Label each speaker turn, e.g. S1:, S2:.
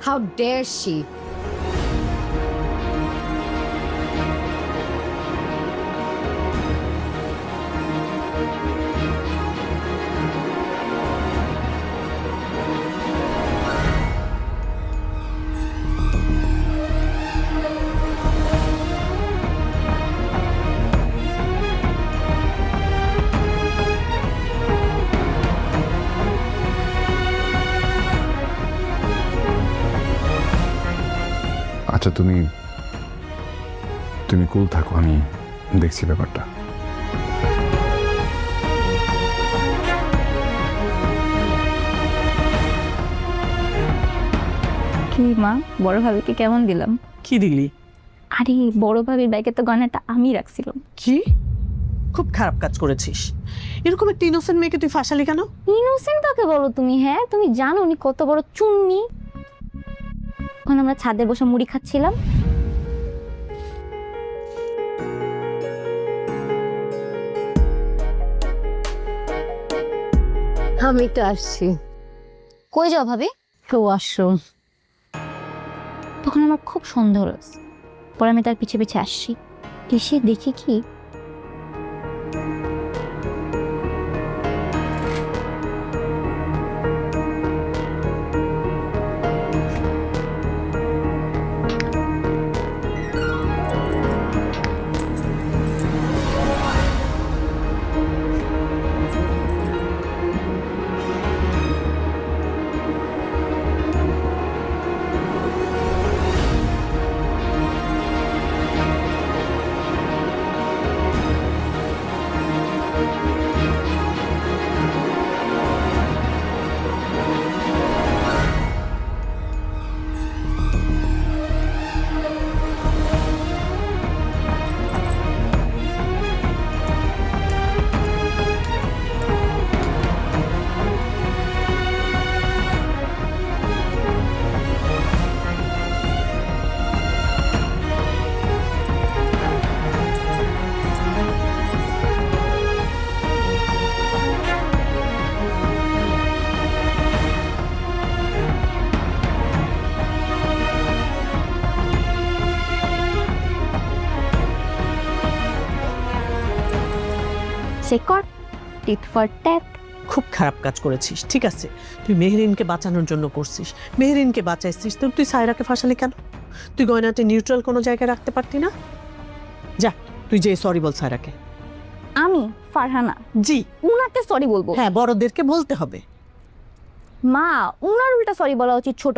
S1: How dare she?
S2: আচ্ছা তুমি তুমি কুল থাকো, আমি দেখছি ব্যাপারটা।
S3: কি মা, বড় ভাবিকে কেমন দিলাম?
S4: কি দিলি?
S3: আরে বড় ভাবির ব্যাগে তো গয়নাটা আমি রাখছিলাম।
S4: কি খুব খারাপ কাজ করেছিস। এরকম একটা ইনোসেন্ট মেয়েকে তুই ফাঁসালি কেন?
S3: ইনোসেন্ট কাকে বলো তুমি? হ্যাঁ, তুমি জানো উনি কত বড় চুন্নি। তখন আমরা ছাদে বসে মুড়ি খাচ্ছিলাম,
S1: আমি তো আসছি।
S3: কই যাও ভাবি?
S1: কেউ আসো।
S3: তখন আমার খুব সন্দেহ লাগছে। পরে আমি তার পিছে পিছে আসছি, এসে দেখি কি সে কর টিট ফর ট্যাট।
S4: খুব খারাপ কাজ করেছিস। ঠিক আছে, তুই মেহরিনকে বাঁচানোর জন্য করছিস, মেহরিনকে বাঁচাইছিস, তো তুই সায়রাকে ফাঁসালি কেন? তুই গয়নাতে নিউট্রাল কোনো জায়গায় রাখতে পারতি না? যা, তুই যে সরি বল সায়রাকে।
S3: আমি ফারহানা
S4: জি
S3: উনাকে সরি বলবো?
S4: হ্যাঁ, বড়দেরকে বলতে হবে।
S3: মা, উনার উল্টা সরি বলা উচিত ছোট